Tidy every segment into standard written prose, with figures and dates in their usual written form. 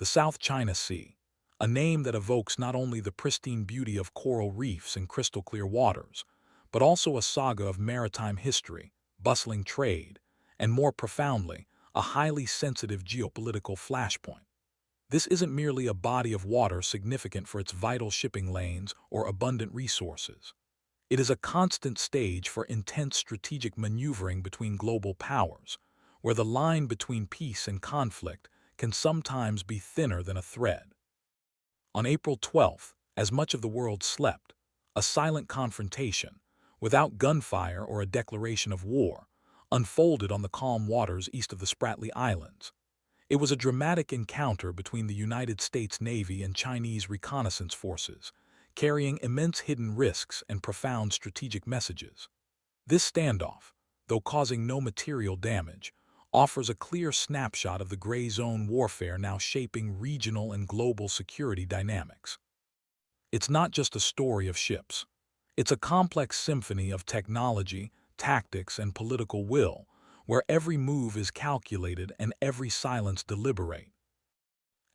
the South China Sea, a name that evokes not only the pristine beauty of coral reefs and crystal-clear waters, but also a saga of maritime history, bustling trade, and more profoundly, a highly sensitive geopolitical flashpoint. This isn't merely a body of water significant for its vital shipping lanes or abundant resources. It is a constant stage for intense strategic maneuvering between global powers, where the line between peace and conflict can sometimes be thinner than a thread. On April 12th, as much of the world slept, a silent confrontation, without gunfire or a declaration of war, unfolded on the calm waters east of the Spratly Islands. It was a dramatic encounter between the United States Navy and Chinese reconnaissance forces, carrying immense hidden risks and profound strategic messages. This standoff, though causing no material damage, offers a clear snapshot of the gray zone warfare now shaping regional and global security dynamics. It's not just a story of ships. It's a complex symphony of technology, tactics, and political will, where every move is calculated and every silence deliberate.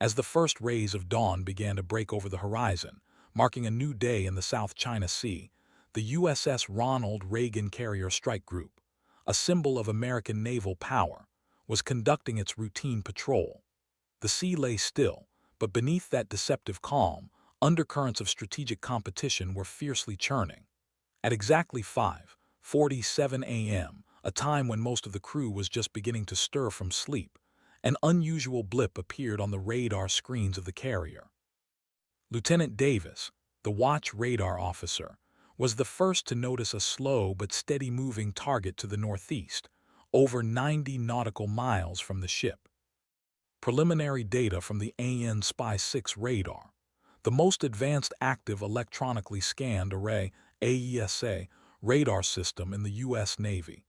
As the first rays of dawn began to break over the horizon, marking a new day in the South China Sea, the USS Ronald Reagan Carrier Strike Group, a symbol of American naval power, was conducting its routine patrol. The sea lay still, but beneath that deceptive calm, undercurrents of strategic competition were fiercely churning. At exactly 5:47 a.m., a time when most of the crew was just beginning to stir from sleep, an unusual blip appeared on the radar screens of the carrier. Lieutenant Davis, the watch radar officer, was the first to notice a slow but steady-moving target to the northeast, over 90 nautical miles from the ship. Preliminary data from the AN Spy-6 radar, the most advanced active electronically scanned array AESA radar system in the U.S. Navy,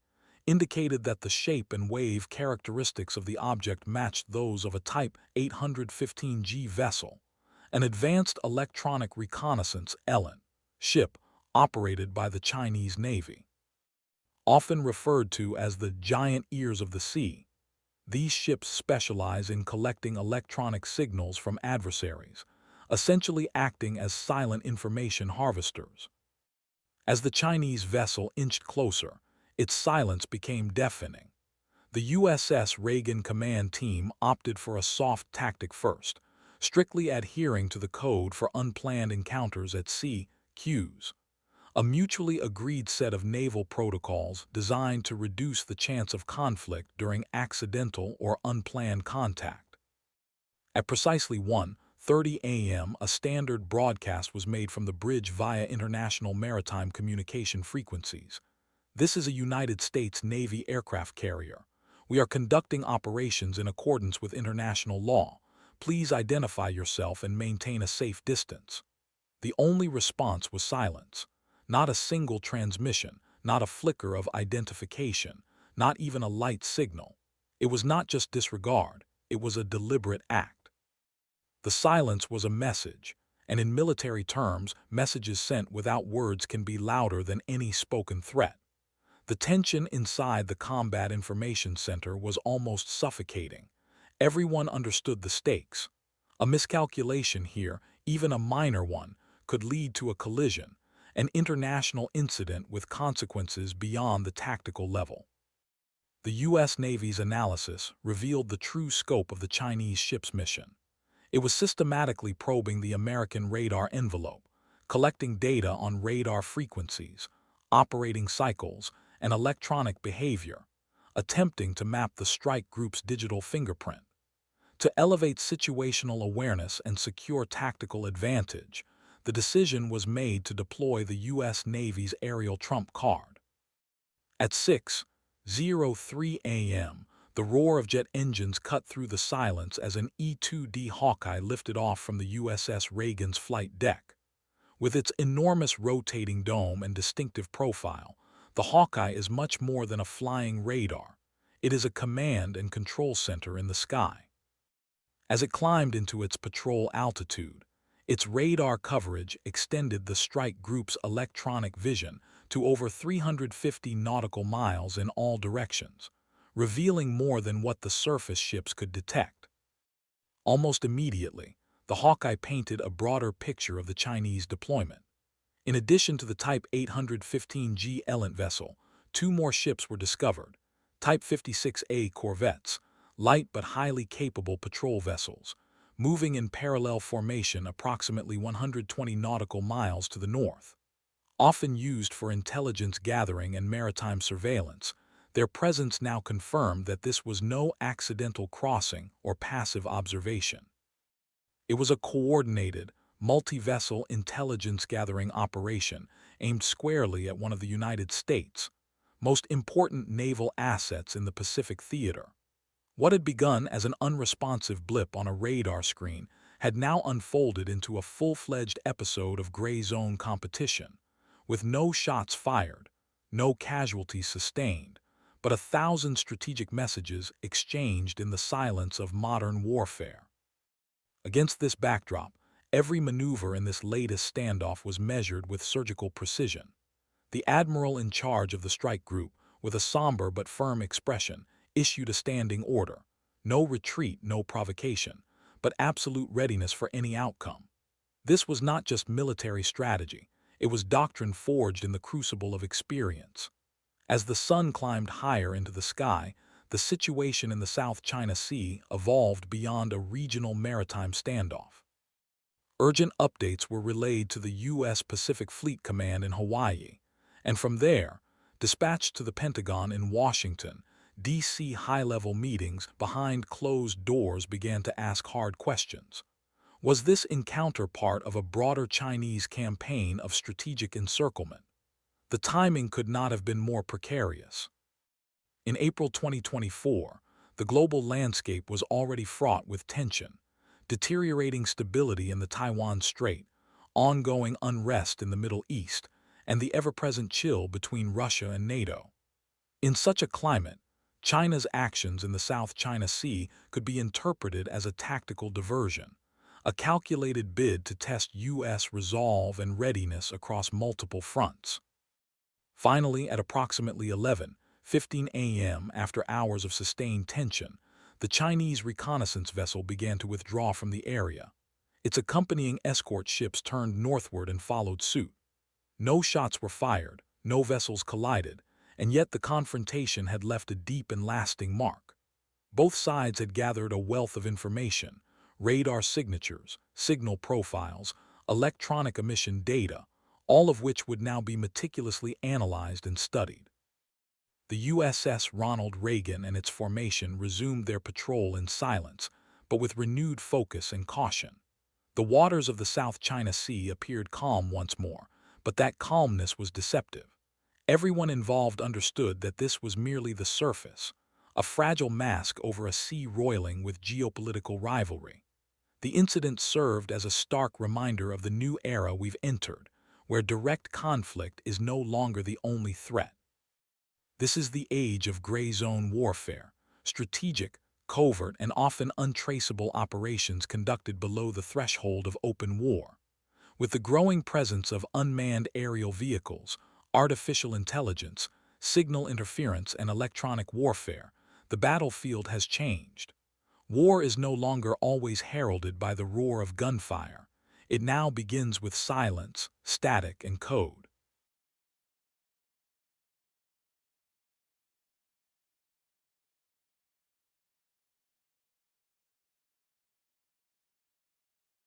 indicated that the shape and wave characteristics of the object matched those of a Type 815G vessel, an advanced electronic reconnaissance (ELIN) ship operated by the Chinese Navy. Often referred to as the giant ears of the sea, these ships specialize in collecting electronic signals from adversaries, essentially acting as silent information harvesters. As the Chinese vessel inched closer, its silence became deafening. The USS Reagan command team opted for a soft tactic first, strictly adhering to the code for unplanned encounters at sea, CUES, a mutually agreed set of naval protocols designed to reduce the chance of conflict during accidental or unplanned contact. At precisely 1:30 a.m., a standard broadcast was made from the bridge via international maritime communication frequencies. This is a United States Navy aircraft carrier. We are conducting operations in accordance with international law. Please identify yourself and maintain a safe distance. The only response was silence. Not a single transmission, not a flicker of identification, not even a light signal. It was not just disregard, it was a deliberate act. The silence was a message, and in military terms, messages sent without words can be louder than any spoken threat. The tension inside the Combat Information Center was almost suffocating. Everyone understood the stakes. A miscalculation here, even a minor one, could lead to a collision, an international incident with consequences beyond the tactical level. The U.S. Navy's analysis revealed the true scope of the Chinese ship's mission. It was systematically probing the American radar envelope, collecting data on radar frequencies, operating cycles, and electronic behavior, attempting to map the strike group's digital fingerprint. To elevate situational awareness and secure tactical advantage, the decision was made to deploy the U.S. Navy's aerial trump card. At 6:03 a.m., the roar of jet engines cut through the silence as an E-2D Hawkeye lifted off from the USS Reagan's flight deck. With its enormous rotating dome and distinctive profile, the Hawkeye is much more than a flying radar. It is a command and control center in the sky. As it climbed into its patrol altitude, its radar coverage extended the strike group's electronic vision to over 350 nautical miles in all directions, revealing more than what the surface ships could detect. Almost immediately, the Hawkeye painted a broader picture of the Chinese deployment. In addition to the Type 815G Elent vessel, two more ships were discovered, Type 56A corvettes, light but highly capable patrol vessels, moving in parallel formation approximately 120 nautical miles to the north. Often used for intelligence gathering and maritime surveillance, their presence now confirmed that this was no accidental crossing or passive observation. It was a coordinated, multi-vessel intelligence gathering operation aimed squarely at one of the United States' most important naval assets in the Pacific theater. What had begun as an unresponsive blip on a radar screen had now unfolded into a full-fledged episode of gray zone competition, with no shots fired, no casualties sustained, but 1,000 strategic messages exchanged in the silence of modern warfare. Against this backdrop, every maneuver in this latest standoff was measured with surgical precision. The admiral in charge of the strike group, with a somber but firm expression, issued a standing order. No retreat, no provocation, but absolute readiness for any outcome. This was not just military strategy, it was doctrine forged in the crucible of experience. As the sun climbed higher into the sky, the situation in the South China Sea evolved beyond a regional maritime standoff. Urgent updates were relayed to the U.S. Pacific Fleet Command in Hawaii, and from there, dispatched to the Pentagon in Washington. D.C. high-level meetings behind closed doors began to ask hard questions. Was this encounter part of a broader Chinese campaign of strategic encirclement? The timing could not have been more precarious. In April 2024, the global landscape was already fraught with tension, deteriorating stability in the Taiwan Strait, ongoing unrest in the Middle East, and the ever-present chill between Russia and NATO. In such a climate, China's actions in the South China Sea could be interpreted as a tactical diversion, a calculated bid to test U.S. resolve and readiness across multiple fronts. Finally, at approximately 11:15 a.m., after hours of sustained tension, the Chinese reconnaissance vessel began to withdraw from the area. Its accompanying escort ships turned northward and followed suit. No shots were fired, no vessels collided, and yet the confrontation had left a deep and lasting mark. Both sides had gathered a wealth of information: radar signatures, signal profiles, electronic emission data, all of which would now be meticulously analyzed and studied. The USS Ronald Reagan and its formation resumed their patrol in silence, but with renewed focus and caution. The waters of the South China Sea appeared calm once more, but that calmness was deceptive. Everyone involved understood that this was merely the surface, a fragile mask over a sea roiling with geopolitical rivalry. The incident served as a stark reminder of the new era we've entered, where direct conflict is no longer the only threat. This is the age of gray zone warfare, strategic, covert, and often untraceable operations conducted below the threshold of open war. With the growing presence of unmanned aerial vehicles, artificial intelligence, signal interference, and electronic warfare, the battlefield has changed. War is no longer always heralded by the roar of gunfire. It now begins with silence, static, and code.